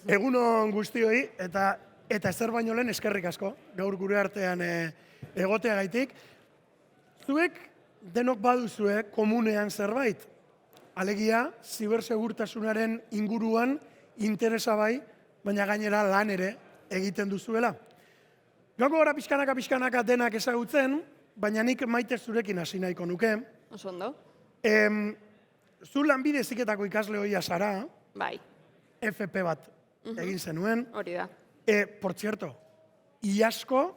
Egunon guztioi, eta ezer baino lehen eskerrik asko, gaur gure artean egoteagaitik. Zuek denok baduzue komunean zerbait, alegia zibersegurtasunaren inguruan interesa bai, baina gainera lan ere egiten duzuela. Gaurko gara pixkanaka denak ezagutzen, baina nik Maite zurekin hasi nahiko nuke. Oso ondo? Zu Lanbide Heziketako ikasle ohia zara, Bai, FP bat egin zenuen. hori da. Por cierto, iazko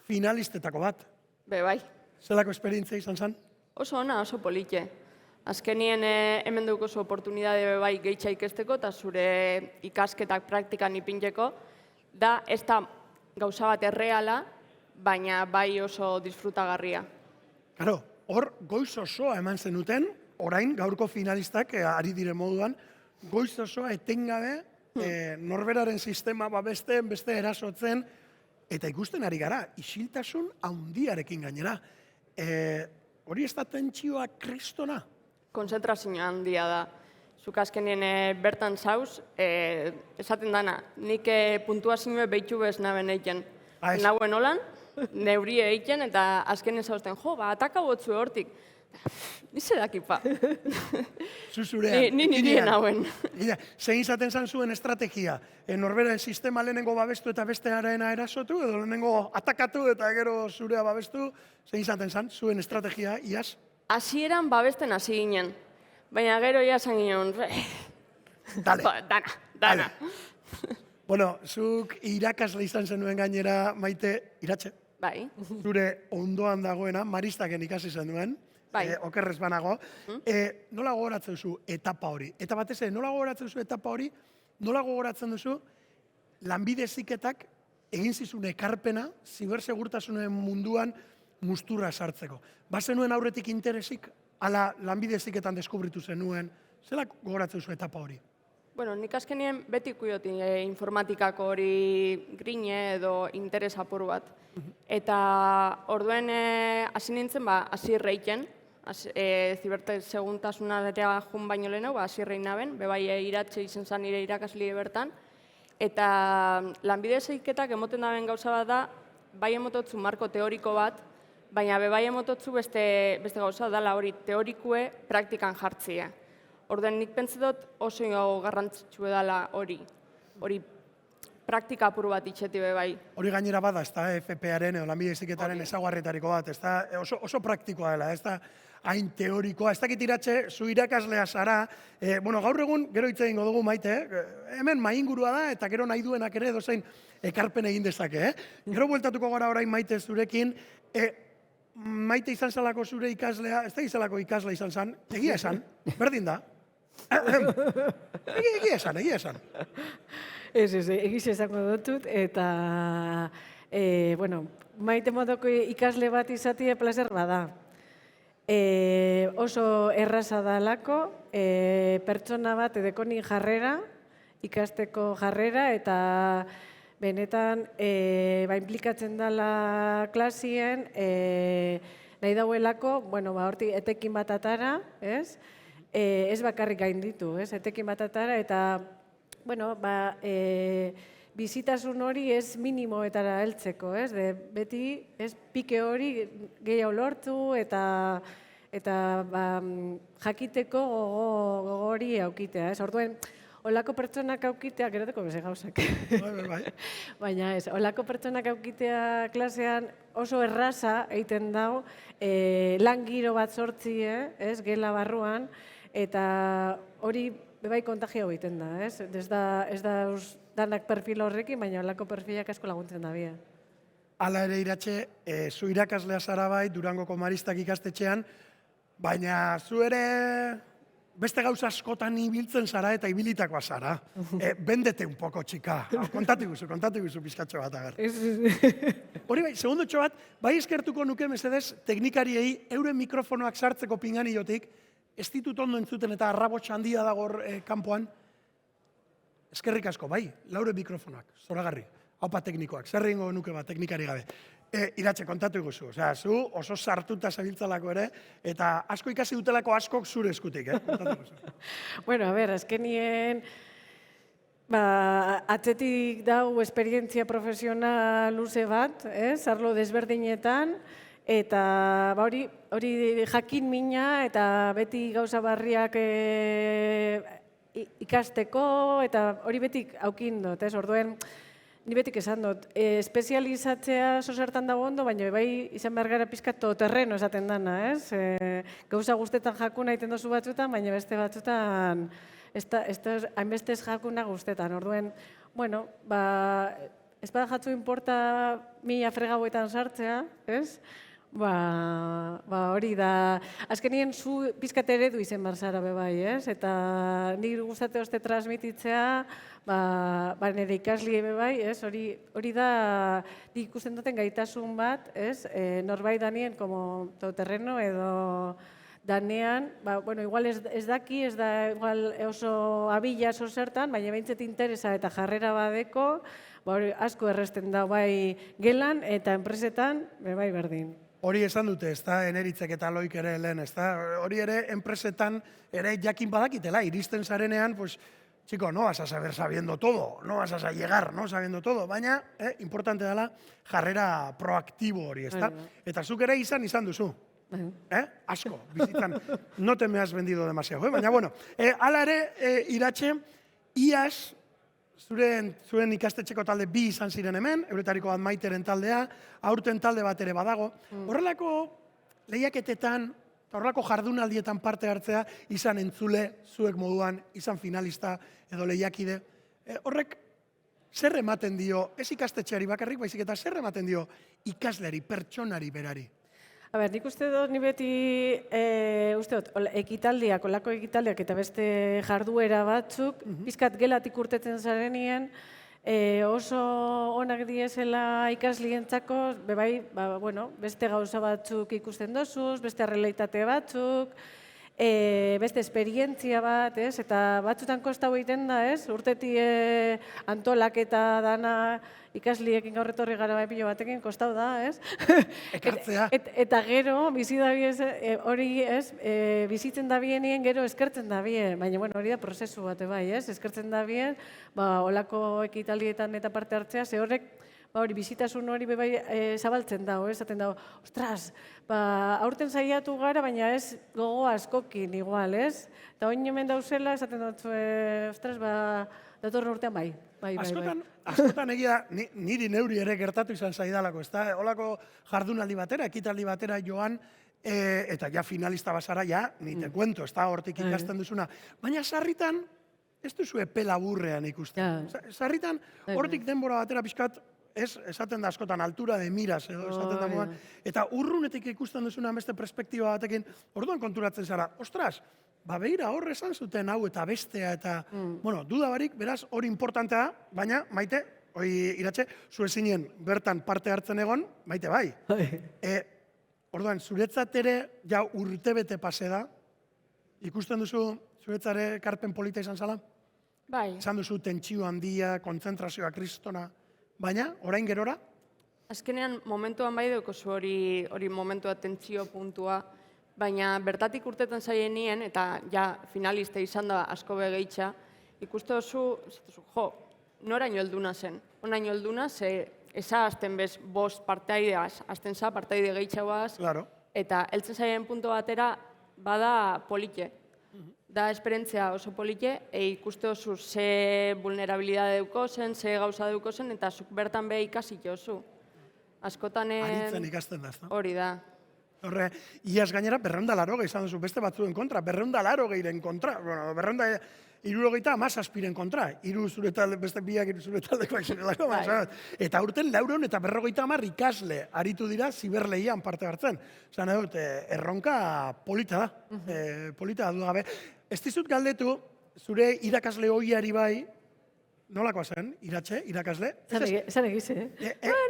finalistetako bat. Bai. Zelako esperientzia izan zen? Oso ona, oso politxe. Azkenien hemen dugu oso oportunidade bai gehitxa ikesteko eta zure ikasketak praktikan ipintzeko. Da, ez da gauza bat erreala, baina bai oso disfrutagarria. Karo, hor goiz osoa eman zenuten, orain gaurko finalistak ari diren moduan, goiz osoa etengabe norberaren sistema babesten, beste erasotzen, eta ikusten ari gara, isiltasun handiarekin gainera. Hori ez da tentsioa kristona? Konzentrazio handia da. Zuk azkenien bertan zauz, esaten dana, nik puntuazioa behitu bez naben eiken. Nauen holan, neurie eiken, eta azkenen zauzten, ataka botzu hortik. Nize dakipa. Zuzurean. Ni nirien hauen. Zein izaten zan zuen estrategia? Norberen sistema lehenengo babestu eta bestearena erasotu, edo lehenengo atakatu eta gero zurea babestu? Zein izaten zan zuen estrategia, iaz? Hasieran babesten hasi ginen. Baina gero jasan ginen, Dale. Dana. Bueno, zuk irakasle izan zenuen gainera, Maite, Iratxe, Bai. zure ondoan dagoena, Maristaken ikasi zenuen, Bai. okerrez banago. Nola gogoratzen duzu etapa hori? Eta batez ere, nola gogoratzen duzu etapa hori? Nola gogoratzen duzu Lanbide Heziketak egin zizun ekarpena zibersegurtasunen munduan musturra sartzeko? Bazenuen aurretik interesik, ala Lanbide Heziketan deskubritu zenuen, zela gogoratzen duzu etapa hori? Bueno, nik azkenien beti kuioti informatikako hori grine edo interes apur bat. Eta orduen hasi nintzen, hasi reiken, ziberseguntasuna dara jun baino lehenago, hasi rein naben, bebai Iratxe izen zan nire irakasli bertan. Eta Lanbide Heziketak emoten daben gauza bat da, bai emototzu marko teoriko bat, baina bebai emototzu beste gauza dela hori teorikue praktikan jartzia. Orden nik pentsetot oso garrantzitsu edala hori praktika apur bat itxeti bai. Hori gainera bada, ez da FP-aren edo Lanbide Heziketaren ezaguarretariko bat, ez da oso praktikoa dela, ez da hain teorikoa. Ez dakit Iratxe, zu irakaslea zara, gaur egun, gero hitz egingo dugu Maite, hemen maingurua da, eta gero nahi duenak ere dozein ekarpen egin dezake. Gero bueltatuko gara orain Maite zurekin, Maite izan zalako zure ikaslea, ez da izalako ikaslea izan zan, egia esan, berdin da. Egia esan. Ez, egiz esango dutut, eta, Maite modoko ikasle bat izatie plazer bada. Oso erraza dalako, pertsona bat edekoni jarrera, ikasteko jarrera, eta benetan, implikatzen dela klasien, nahi dauelako, hortik etekin bat atara, ez? Ez bakarrik gainditu, ez? Etekin bat atara, eta, bizitasun hori ez minimoetara heltzeko, ez? Beti, ez pike hori gehiago lortu, eta jakiteko gogo hori aukitea, ez? Orduen, holako pertsonak aukitea, geroteko beze gauzak. Baina ez, holako pertsonak aukitea klasean oso erraza egiten dau, lan giro bat sortzi, ez, gela barruan, eta hori bebai kontagia egiten da, ez? Ez da danak perfil horrekin, baina holako perfilak asko laguntzen da bia. Hala ere Iratxe, zu irakaslea zara bai, Durangoko Maristak ikastetxean, baina zu ere beste gauza askotan ibiltzen zara eta ibilitakoa zara. Bendete un poco, txika. Kontatu guzu pizkatxo bat agar. Hori bai, segundotxo bat, bai eskertuko nuke mesedez teknikariei euren mikrofonoak sartzeko pinganiotik, ez ditut ondo entzuten eta arrabotxa handia dagor kanpoan. Eskerrik asko, bai, laure mikrofonoak, zoragarri. Haupa teknikoak, zer egingo nuke bat teknikari gabe. Iratxe, kontatu iguzu, zu oso sartuta zabiltzalako ere, eta asko ikasi dutelako askok zure eskutik, kontatu iguzu. Bueno, a ber, azkenien, atzetik dau esperientzia profesional luze bat, arlo desberdinetan, eta hori jakin mina eta beti gauza barriak ikasteko, eta hori betik aukin dut, orduen, ni betik esan dut, espezializatzea zozertan dago ondo, baina bai izan behar gara pizkat todoterreno esaten dana, gauza guztetan jakuna egiten dozu batzutan, baina beste batzutan hainbeste ez jakuna guztetan, orduen, bueno, ez bada jatzu inporta mila fregauetan sartzea, hori da, azkenien zu pizkat eredu izen behar zara bebai, eta nire guztate hoste transmititzea, nire ikaslie bebai, hori da ikusten duten gaitasun bat, norbait danien, como todoterreno edo danean, igual ez daki, ez da igual oso abila oso zertan, baina behintzet interesa eta jarrera badeko, asko erresten da bai gelan eta enpresetan, bai berdin. Hori esan dute, ez da, Eneritzek eta Loik ere lehen, ez da, hori ere enpresetan ere jakin badakitela, iristen zarenean, pues, chico, no vas a saber sabiendo todo, no vas a llegar, no, sabiendo todo, baina, importante dela, jarrera proaktibo hori, ez da? Eta zuk ere izan duzu, asko, bizitzan, no te me has vendido demasiado, baina, bueno, ala ere, Iratxe, iaz, zuen ikastetxeko talde bi izan ziren hemen, euretariko bat Maiteren taldea, aurten talde bat ere badago. Horrelako lehiaketetan, horrelako jardunaldietan parte hartzea, izan entzule, zuek moduan, izan finalista edo lehiakide. Horrek, zer ematen dio, ez ikastetxeari bakarrik, baizik eta zer ematen dio ikasleari, pertsonari berari? Nik uste dut, ni beti, ekitaldiak, olako ekitaldiak eta beste jarduera batzuk, pizkat gelatik urtetzen zarenien, oso onak diezela ikaslientzako, bebai, beste gauza batzuk ikusten dozuz, beste errealitate batzuk, beste esperientzia bat, eta batzutan kostau egiten da, urteti antolak eta dana ikasliekin gaur etorri gara pilo batekin, kostau da, Ekartzea. Eta gero, bizitzen da bienien, gero eskertzen da bien, baina hori da prozesu bate bai, eskertzen da bien, olako ekitaldietan eta parte hartzea, ze horrek, hori bizitasun hori bebai zabaltzen dago, esaten dago, ostras, aurten saiatu gara, baina ez gogo askokin igual, eta oin hemen dauzela, esaten dut, ostras, datorren urtean bai. Askotan egia, niri neuri ere gertatu izan zaidalako, ez da, holako jardunaldi batera, ekitaldi batera joan, eta ja finalista bazara, ja, ni te cuento, ez da, hortik ikasten duzuna. Baina sarritan, ez duzu epe laburrean ikusten. Sarritan, hortik denbora batera pixkat, esaten da askotan, altura de miras, edo esaten da moan, eta urrunetik ikusten duzuna beste perspektiba batekin, orduan konturatzen zara, ostras, behira horre esan zuten hau eta bestea eta, dudabarik, beraz, hori importantea, baina, Maite, hori Iratxe, zu ezinen bertan parte hartzen egon, Maite bai. Orduan, zuretzat ere, ja urtebete pase da, ikusten duzu zuretzare karpen polita izan zala? Bai. Izan duzu tentsio handia, kontzentrazioa kristona, baina, orain gerora? Azkenean, momentuan bai daukozu hori momentua tentsio puntua, baina bertatik urtetan zaienien, eta ja finalista izan da asko begeitxa, ikuste duzu, noraino helduna zen. Onaino helduna, ze eza azten bez bost parteaideaz, azten za parteaide geitxauaz, eta heltzen zaien puntu batera, bada polite. Da esperientzia oso polite, ikuste duzu ze vulnerabilidade deuko zen, ze gauza deuko zen, eta zuk bertan beha ikasik jozu. Askotanen... Aritzen ikasten da, ez da? Hori da. Horre, iaz gainera, 280 izan duzu beste batzuen kontra, 280-iren kontra, bueno, 270-amazazpiren kontra, beste biak zure taldekoak zirelako, eta urten 400 eta 250 ikasle aritu dira ziberleian parte hartzen. Zan edut, erronka polita da, polita da du gabe. Ez dizut galdetu, zure irakasle hoiari bai, nolakoa zen, Iratxe, irakasle? Esan egiz,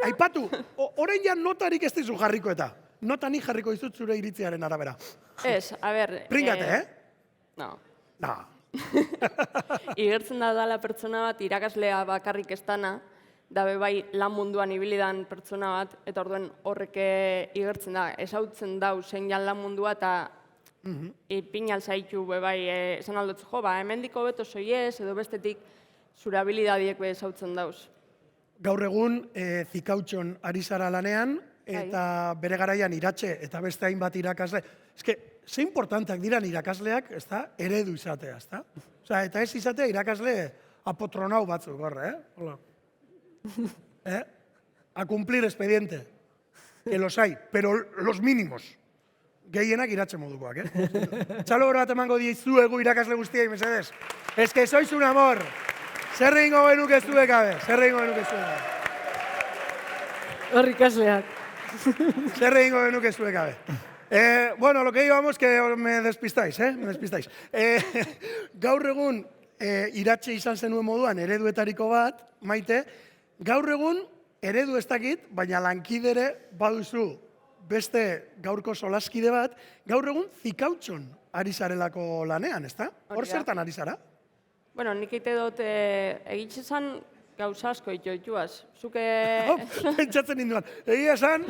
Aipatu, orain ja notarik ez dizu jarriko eta. Nota nik jarriko dizut zure iritziaren arabera. Ez, a ber... Pringate, No. No. Igertzen da dala pertsona bat, irakaslea bakarrik ez dana, dabe bai lan munduan ibilidan pertsona bat, eta orduen horrek igertzen da, ezautzen dau zein jan lan mundua, eta ipinal zaitu bai esan aldotzu, hemendiko beto zoiez, edo bestetik zure habilidadiek bezautzen dauz. Gaur egun Zikautxon ari zara lanean, eta bere garaian Iratxe eta beste hainbat irakasle. Ze importanteak diran irakasleak, eredu izatea, ezta? Osea, eta ez izatea irakasle apotronau batzuk, horre, Hola. A cumplir expediente. Que los hay, pero los mínimos. Gehienak Iratxe modukoak, Txalo bat emango dizuegu irakasle guztiei, mesedez. Ez que sois un amor. Zer egingo genuke zuek gabe, Hor ikasleak. Zer egingo genuke zuek gabe. Bueno, lo que íbamos, que me despistáis, Me despistáis. Gaur egun, Iratxe izan zenuen moduan, ereduetariko bat, Maite, gaur egun, eredu ez dakit, baina lankidere baduzu beste gaurko solaskide bat, gaur egun Zikautxon ari zarelako lanean, ezta? Hor zertan ari zara? Bueno, nik ite dut egitxe zan gauza asko itoituaz. Zuke... Pentsatzen ninduan, egia esan,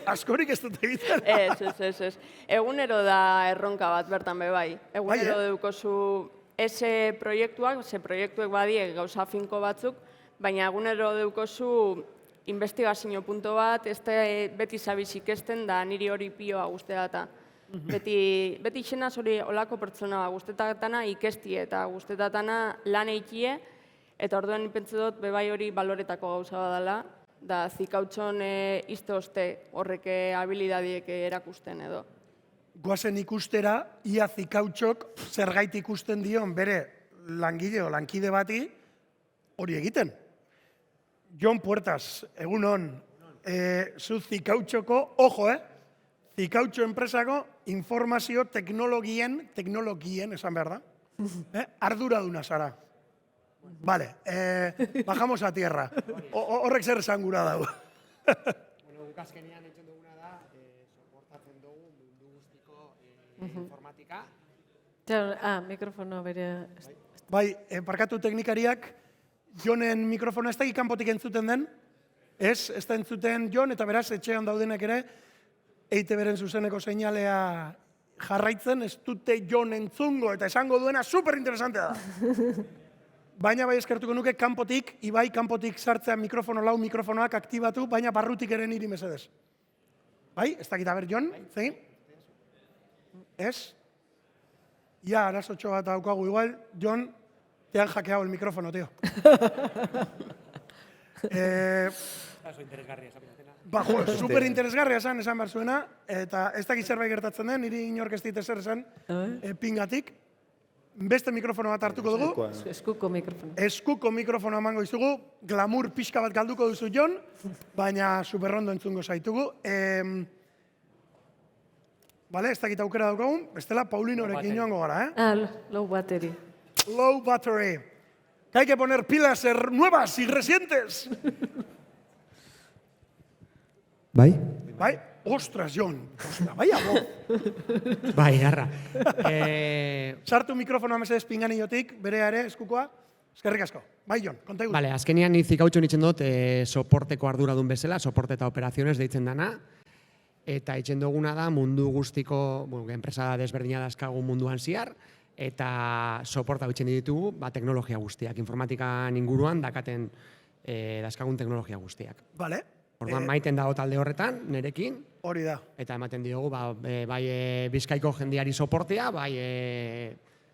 askorik ez dut egiten. Ez. Egunero da erronka bat bertan bebai. Egunero deukozu ese proiektuak, proiektuek badie gauza finko batzuk, baina egunero deukozu investigazio punto bat, ez beti zabizik esten da niri hori pioa guztea eta. Beti xenaz hori olako pertsona guztetatana ikestie eta guztetatana lan eikie, eta orduen pentsu dut bebai hori baloretako gauza badala, da Zikautxon izte horrek habilidadiek erakusten edo. Goazen ikustera, ia Zikautxok zergait ikusten dion bere langile o lankide bati hori egiten. Jon Puertas, egunon, zu Zikautxoko, ojo, Zikautxo enpresako informazio teknologien, esan behar da, arduraduna zara. Vale, bajamos a tierra. Horrek zer esan gura dago. Bueno, guk azkenean entzun duguna da, soportatzen dugu mundu guztiko informatika. Mikrofono bere... Bai, parkatu teknikariak, Jonen mikrofona ez da kanpotik entzuten den, ez da entzuten Jon, eta beraz etxean daudenek ere, EITB-ren zuzeneko seinalea jarraitzen, ez dute Jon entzungo eta esango duena superinteresantea da. Baina bai eskertuko nuke kanpotik, Ibai kanpotik sartzea lau mikrofonoak aktibatu, baina barrutik ere niri mesedez. Bai, ez dakit aber Jon, zein? Ez? Ja, arazotxo bat daukagu igual, Jon, te han hackeado el micrófono, tío. Oso interesgarria esan bizatena. Bajo, superinteresgarria esan behar zuena, eta ez dakit zerbait gertatzen den, niri inork ez dit ezer esan, pingatik. Beste mikrofono bat hartuko dugu. Eskuko mikrofono. Eskuko mikrofono emango izugu, glamour pixka bat galduko duzu Jon, baina superrondo entzungo zaitugu. Bale, ez dakit aukera daukagun, bestela Paulinorekin joango gara, Low battery. Low battery. Que hay que poner pilas nuevas y recientes. Bai? Bai? Ostras, Jon. Bai, abo. Bai, garra. Sartu mikrofonoa mesedez pinganillotik, berea ere, eskukoa. Eskerrik asko. Bai, Jon, konta igual. Bale, azkenean Zikautxon itzen dut soporteko arduradun bezala, soporte eta operaziones deitzen dana. Eta itzen duguna da mundu guztiko, enpresa desberdina dazkagu munduan ziar, eta soporta bitzen ditugu teknologia guztiak, informatikan inguruan dakaten dazkagun teknologia guztiak. Bale. Orduan maiten dago talde horretan, nerekin. Hori da. Eta ematen diogu, bai Bizkaiko jendeari soportea, bai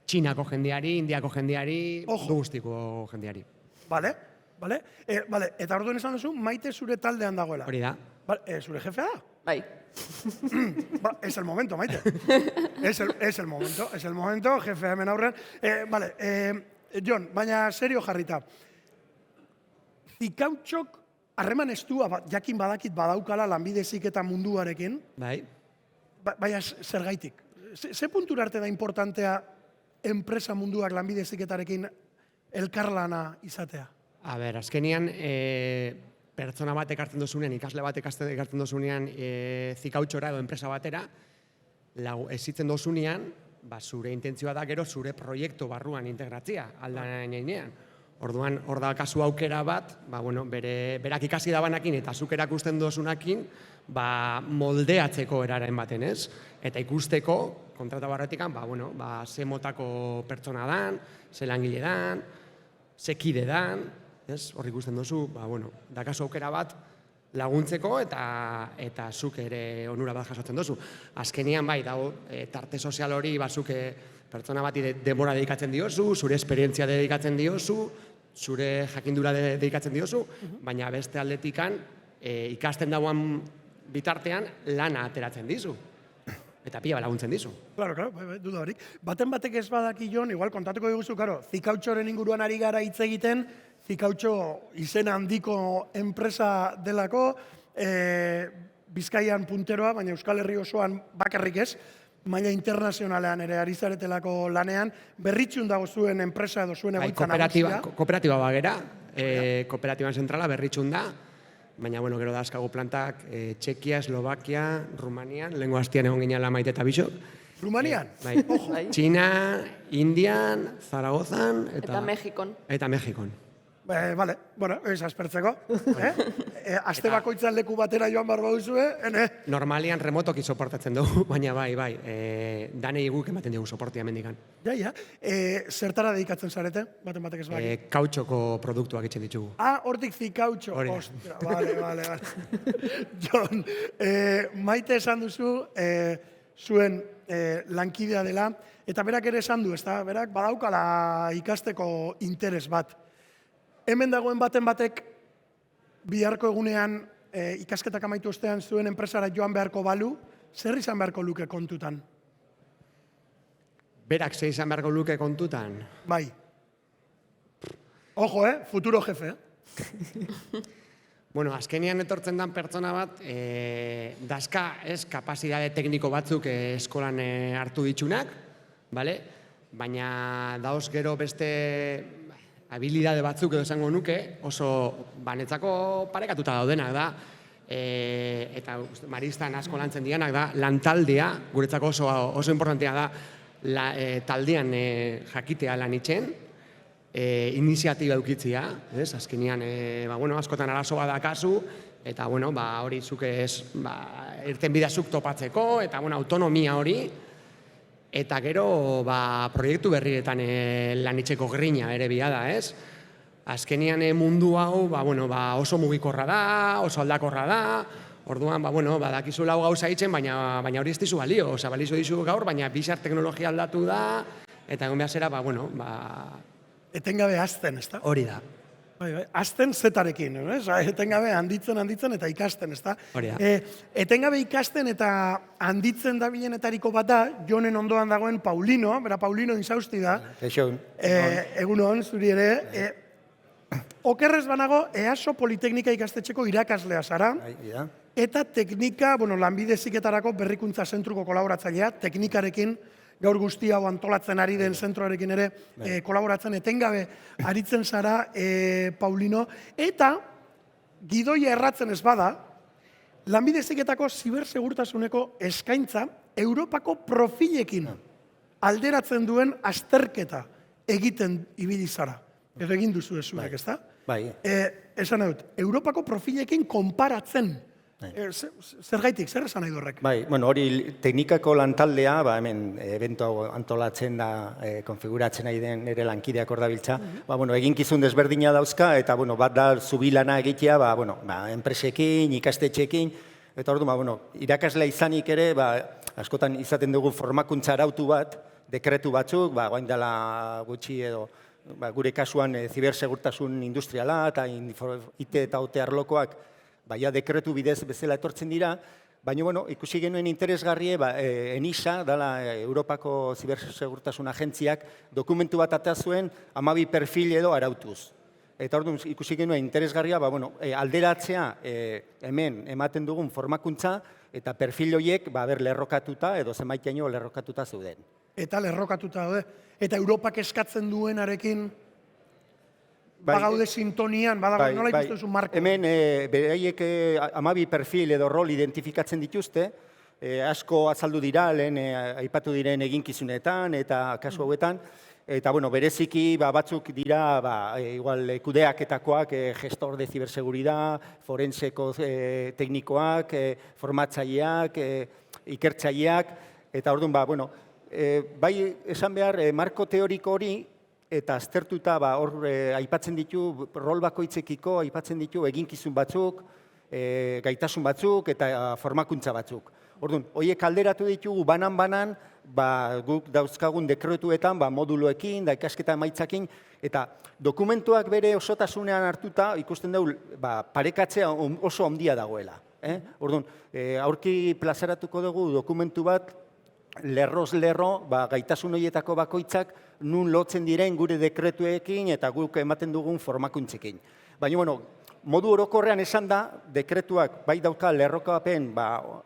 Txinako jendeari, Indiako jendeari, mundu guztiko jendeari. Bale, bale. Eta orduan esan duzu, Maite zure taldean dagoela. Hori da. Zure jefea da? Bai. Es el momento, Maite. Es el momento, jefea hemen aurrean. Jon, baina serio jarrita. Zikautxok harreman estua jakin badakit badaukala lanbide heziketa munduarekin. Bai. Baina zergaitik. Ze puntura arte da importantea enpresa munduak lanbide heziketarekin elkarlana izatea? A ber, azkenian, pertsona bat ekartzen dozunean, ikasle bat ekartzen dozunean Zikautxora edo enpresa batera, ezitzen dozunean, zure intentzioa da gero zure proiektu barruan integratzia, aldan einean. Orduan, hor da kasu aukera bat, berak ikasi dabanakin eta zuk erakusten dozunakin, moldeatzeko eraren baten, ez? Eta ikusteko, kontrata barretikan, ze motako pertsona dan, ze langile dan, sekide dan, hor ikusten duzu, dakazu aukera bat laguntzeko eta zuk ere onura bat jasotzen duzu. Azkenian bai, dago, tarte sozial hori, zuk pertsona bati denbora dedikatzen diozu, zure esperientzia dedikatzen diozu, zure jakindura dedikatzen diozu, baina beste aldetikan ikasten dauan bitartean lana ateratzen dizu. Eta pila laguntzen dizu. Claro, duda horik. Baten batek ez badaki Jon, igual kontatuko diguzu, Zikautxoren inguruan ari gara hitz egiten, Zikautxo izena handiko enpresa delako, Bizkaian punteroa, baina Euskal Herri osoan bakarrik ez, maila internazionalean ere ari zaretelako lanean, berritxun dago zuen enpresa edo zuen egoitza nagusia. Kooperatiba bagera, kooperatiban zentrala berritxun da, baina, gero dazkagu plantak Txekia, Eslovakia, Rumanian, lehenko hastian egon ginean Maite eta Bixok. Rumanian? Bai. Txina, Indian, Zaragozan Eta Mexikon. Eta Mexikon. Vale, ez aspertzeko. Aste bakoitzan leku batera joan barba duzue, Normalian remotoki soportatzen dugu, baina bai, danei guk ematen dugu soportia mendikan. Ja. Zertara dedikatzen zarete, baten batek ez baki? Kautxoko produktuak itxen ditugu. Hortik Zikautxo. Hori da. Ostra, vale. Jon, Maite esan duzu, zuen lankidea dela, eta berak ere esan du, ezta? Berak badaukala ikasteko interes bat. Hemen dagoen baten batek biharko egunean ikasketak amaitu ostean zuen enpresara joan beharko balu, zer izan beharko luke kontutan? Berak zer izan beharko luke kontutan? Bai. Ojo, futuro jefe. Azkenian etortzen dan pertsona bat, dazka kapazitate tekniko batzuk eskolan hartu ditxunak, baina dauz gero beste habilidade batzuk edo esango nuke, oso banetzako parekatuta daudenak da, eta maristan asko lantzen dianak da, lantaldea, guretzako oso importantea da, taldean jakitea lan itxen, iniziatiba eukitzia, azkenean askotan arazo badakazu, eta hori zuke irten bidazuk topatzeko, eta autonomia hori, eta gero proiektu berrietan lan itxeko grina ere bia da, ez? Azkenean mundu hau oso mugikorra da, oso aldakorra da, orduan badakizu lau gauza itzen, baina hori ez dizu balio, balizu dizu gaur, baina bizar teknologia aldatu da, eta egon behar zera, Etengabe azten, ez da? Hori da. Azten zetarekin, etengabe handitzen eta ikasten, ez da? Hori da. Etengabe ikasten eta handitzen da bilenetariko bat da, Jonen ondoan dagoen Paulino, Paulino inzausti da. Egun hon, zuri ere. Okerrez banago, EASO Politeknika ikastetxeko irakaslea zara, eta teknika, lanbide heziketarako berrikuntza zentruko kolaboratzailea, teknikarekin, gaur guzti hau antolatzen ari den zentroarekin ere kolaboratzen etengabe aritzen zara, Paulino, eta gidoia erratzen ez bada, lanbide heziketako zibersegurtasuneko eskaintza Europako profilekin alderatzen duen azterketa egiten ibili zara. Edo egin duzu zuek, ez da? Bai. Esan dut, Europako profilekin konparatzen. Zer gaitik, zer esan nahi horrek? Bai, hori teknikako lantaldea, hemen eventu hau antolatzen da, konfiguratzen nahi den ere lankideak hor dabiltza, eginkizun desberdina dauzka, eta bat da zubilana egitea, enpresekin, ikastetxekin, eta orduan, irakaslea izanik ere, askotan izaten dugu formakuntza arautu bat, dekretu batzuk, guain dela gutxi edo, gure kasuan zibersegurtasun industriala eta IT eta OT arlokoak dekretu bidez bezala etortzen dira, baina ikusi genuen interesgarrie ENISA, dela Europako Zibersegurtasun Agentziak, dokumentu bat atea zuen 12 perfil edo arautuz. Eta orduan ikusi genuen interesgarria alderatzea hemen ematen dugun formakuntza eta perfil horiek lerrokatuta edo zenbaitaino lerrokatuta zeuden. Eta lerrokatuta daude. Eta Europak eskatzen duenarekin bagaude sintonian, badago nola ikusten zuen marko. Hemen beraiek 12 perfil edo rol identifikatzen dituzte, asko azaldu dira, lehen aipatu diren eginkizunetan eta kasu hauetan, eta bereziki batzuk dira igual kudeaketakoak, gestor de ciberseguridad, forenseko teknikoak, formatzaileak, ikertzaileak, eta orduan bai esan behar marko teoriko hori eta aztertuta hor aipatzen ditu, rol bakoitzekiko aipatzen ditu eginkizun batzuk, gaitasun batzuk eta formakuntza batzuk. Orduan, horiek alderatu ditugu banan-banan, guk dauzkagun dekretuetan moduloekin, da ikasketa emaitzakin, eta dokumentuak bere osotasunean hartuta ikusten dugu parekatzea oso handia dagoela. Orduan, aurki plazaratuko dugu dokumentu bat, lerroz lerro, gaitasun horietako bakoitzak nun lotzen diren gure dekretuekin eta guk ematen dugun formakuntzekin. Baina, bueno, modu orokorrean esan da, dekretuak bai dauka lerrokapen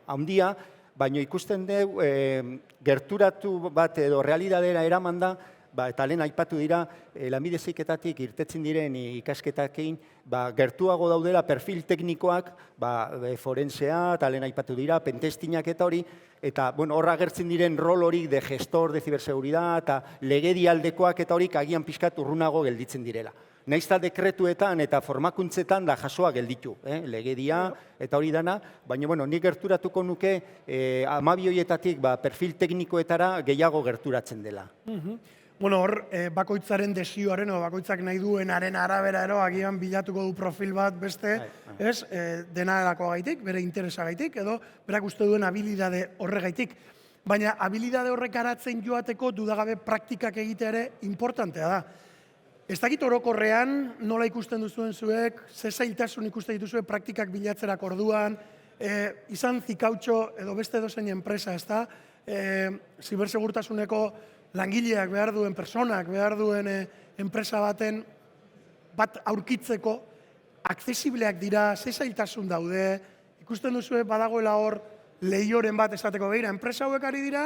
handia, baina ikusten dugu gerturatu bat edo realidadera eraman da, eta lehen aipatu dira, lanbide heziketatik irtetzen diren ikasketakein, gertuago daudela perfil teknikoak, forensea, eta lehen aipatu dira, pentestinak eta hori, eta hor agertzen diren rol hori de gestor de ciberseguridad, eta legedialdekoak eta horik agian pixkat urrunago gelditzen direla. Naizta dekretuetan eta formakuntzetan da jasoa gelditu, legedia eta hori dana, baina nik gerturatuko nuke 12 horietatik perfil teknikoetara gehiago gerturatzen dela. Hor, bakoitzaren desioaren o bakoitzak nahi duenaren arabera ero agian bilatuko du profil bat beste, dena erako gaitik, bere interesa gaitik, edo berak uste duen habilidade horregaitik. Baina habilidade horrek aratzen joateko dudagabe praktikak egitea ere importantea da. Ez dakit orokorrean nola ikusten duzuen zuek, ze zailtasun ikusten dituzue praktikak bilatzerak orduan, izan zikautxo edo beste edozein enpresa, ez da, zibersegurtasuneko langileak behar duen, personak behar duen enpresa bat aurkitzeko, aksesibleak dira, ze zailtasun daude, ikusten duzue badagoela hor lehioren bat esateko behira, enpresa hauek ari dira,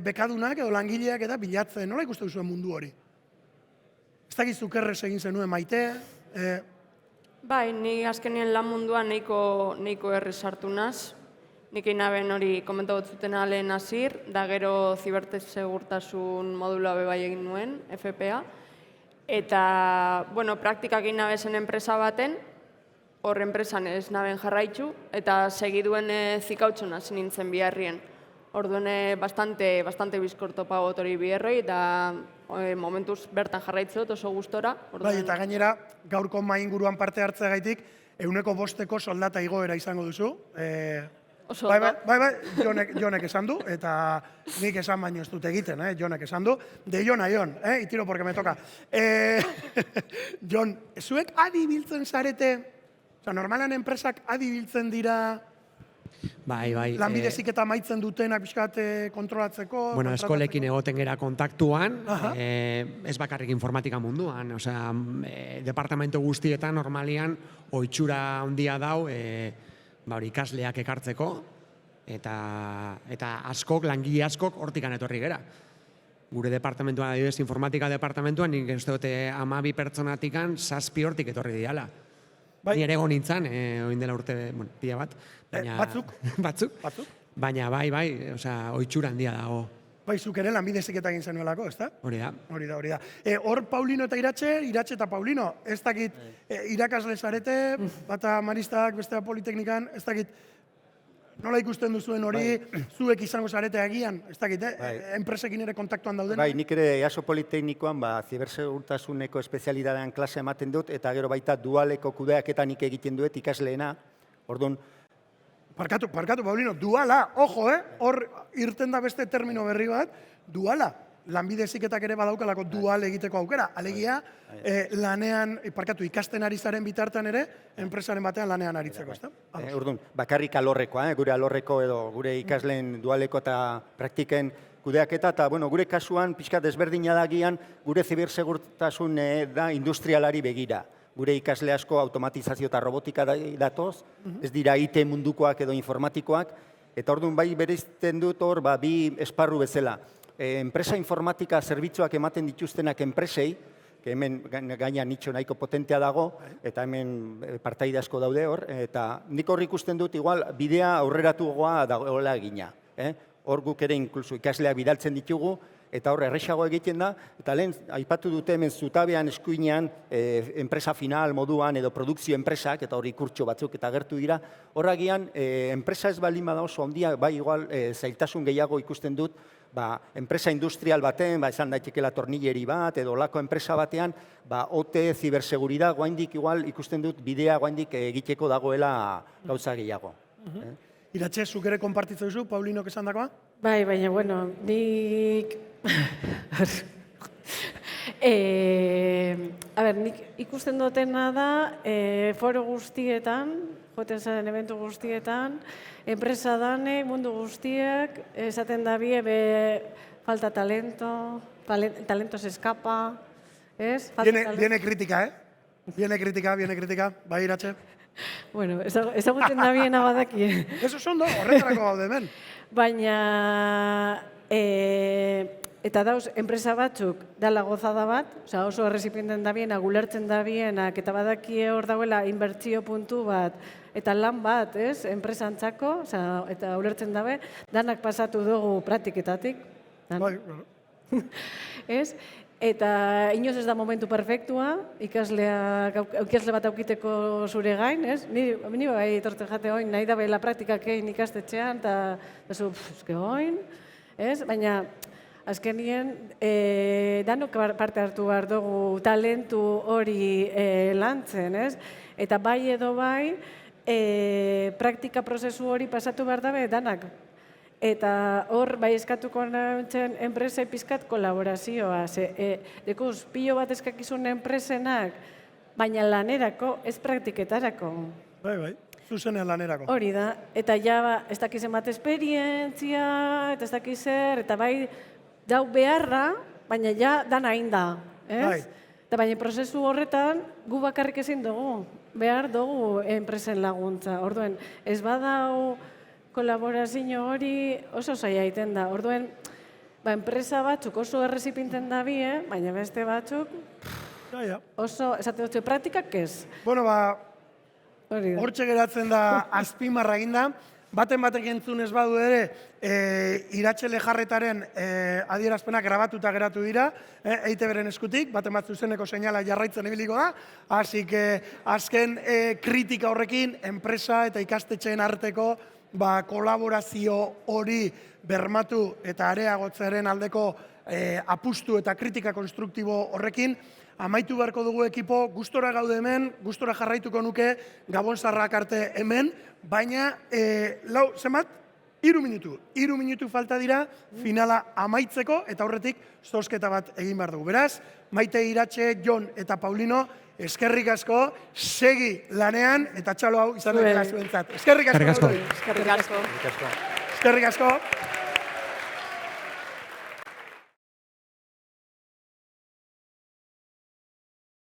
bekadunak edo langileak eta bilatzen, nola ikusten duzuen mundu hori? Ez dakit zukerrez egin zenuen Maite? Bai, ni azkenien lan munduan nahiko errez hartu naz. Nik inaben hori komentatu zuten lehen hasir, da gero zibertesegurtasun modula bai egin nuen, FPA. Eta, praktikak inabezen enpresa baten, hor enpresan ez naben jarraitzu, eta segiduen zikautxon hasi nintzen biharrien. Orduan bastante bizkortopa gotori biherroi, eta momentuz bertan jarraitzot oso gustora. Bai, eta gainera, gaurko mainguruan parte hartzeagaitik, 105 soldata igoera izango duzu. Bai, Jonek esan du, eta nik esan baino ez dut egiten, Jonek esan du. De Jon a Jon, y tiro porque me toca. Jon, zuek adi biltzen zarete, normalan enpresak adi biltzen dira Bai. lanbide heziketa amaitzen dutenak pixkat kontrolatzeko? Eskolekin egoten gera kontaktuan, ez bakarrik informatika munduan, departamento guztietan normalian ohitura handia dau ikasleak ekartzeko, eta langile askok hortikan etorri gera. Gure departamentuan, adibidez, informatika departamentuan, nik uste dute 12 pertsonatikan 7 hortik etorri diala. Ni ere egon nintzen, oin dela urte pila bat. Batzuk. Baina bai, ohitura handia dago. Bai, zuk ere lanbide heziketa egin zenuelako, ez da? Hori da. Hor Paulino eta Iratxe eta Paulino, ez dakit irakasle zarete, bata maristak, bestea politeknikan, ez dakit nola ikusten duzuen hori, zuek izango zarete agian, ez dakit, enpresekin ere kontaktuan dauden? Bai, nik ere EASO Politeknikoan zibersegurtasuneko espezialidadean klase ematen dut, eta gero baita dualeko kudeaketa nik egiten duet ikasleena, orduan. Parkatu, Paulino, duala, ojo, hor irten da beste termino berri bat, duala. Lanbide heziketak ere badaukalako dual egiteko aukera. Alegia, ikasten ari zaren bitartean ere, enpresaren batean lanean aritzeko, ez da? Orduan, bakarrik alorrekoa, gure alorreko edo gure ikasleen dualeko eta praktiken kudeaketa, eta gure kasuan, pixka desberdina dagian, gure zibersegurtasun da industrialari begira. Gure ikasle asko automatizazio eta robotika datoz, ez dira IT mundukoak edo informatikoak, eta orduan bai bereizten dut hor, bi esparru bezala. Enpresa informatika zerbitzuak ematen dituztenak enpresei, hemen gaina nitxo nahiko potentea dago, eta hemen partaide asko daude hor, eta nik hor ikusten dut igual bidea aurreratu goa dagoela egina. Hor guk ere inkluso ikasleak bidaltzen ditugu, Eta hor, erresago egiten da, eta lehen, aipatu dute hemen zutabean eskuinean, enpresa final moduan edo produkzio enpresak, eta hori kurtso batzuk eta gertu dira, horragian, enpresa ez baldin bada oso handia, bai igual, zailtasun gehiago ikusten dut, enpresa industrial baten, esan daitekela tornilleri bat, edo olako enpresa batean, OT, ziberseguridad, guaindik igual ikusten dut bidea guaindik egiteko dagoela gauza gehiago. Iratxe, zuk ere konpartitzen duzu, Paulinok esan dakoa? Bai, baina, bueno, nik... nik ikusten dutena da, foro guztietan, joten zaren eventu guztietan, enpresa dane, mundu guztiak, esaten da falta talento, talento se escapa, ez? Viene kritika, Viene kritika, bai Iratxe? Bueno, ezagutzen da biena badaki. Eso son horretarako gaude hemen. Baina, eta dauz, enpresa batzuk dala gozada bat, oso errezipienten da biena, gulertzen da bienak, eta badakie hor dauela inbertsio puntu bat, eta lan bat, ez, enpresantzako, eta ulertzen dabe, danak pasatu dugu praktiketatik. Bai, Ez? Eta inoz ez da momentu perfektua, ikasle bat aukiteko zure gain, ez? Ni bai etortzen jate oin, nahi dabe la praktikak egin ikastetxean, eta zu, eske oin, ez? Baina, azkenien, danok parte hartu behar dugu talentu hori lantzen, ez? Eta bai edo bai, praktika prozesu hori pasatu behar dabe danak. Eta hor, bai eskatuko nintzen enpresa pizkat kolaborazioa. Dekuz, pilo bat eskakizun enpresenak, baina lanerako, ez praktiketarako. Bai, zuzenean lanerako. Hori da, eta ja, ez dakizen bat esperientzia, eta ez dakizer, eta bai, dau beharra, baina ja, dana inda, ez? Bai. Eta baina prozesu horretan, gu bakarrik ezin dugu, behar dugu enpresen laguntza. Orduen, ez badau kolaborazio hori oso zaila egiten da. Orduen, enpresa batzuk oso errezipinten da bie, baina beste batzuk oso, esate dut, praktikak ez. Bueno, hortxe geratzen da azpimarra eginda. Batek entzun ez badu ere, Iratxe Lejarretaren adierazpenak grabatuta geratu dira, EITB-ren eskutik, baten bat zuzeneko seinala jarraitzen ibiliko da, hasi azken kritika horrekin, enpresa eta ikastetxeen arteko kolaborazio hori bermatu eta areagotzaren aldeko apustu eta kritika konstruktibo horrekin, amaitu beharko dugu ekipo, gustora gaude hemen, gustora jarraituko nuke Gabon Zarrak arte hemen, baina, zenbat? 3 minutu. 3 minutu falta dira finala amaitzeko eta horretik zozketa bat egin behar dugu. Beraz, Maite, Iratxe, Jon eta Paulino, eskerrik asko, segi lanean eta txalo hau izan dela zuentzat. Eskerrik asko. Eskerrik asko. Ikastua. Eskerrik asko.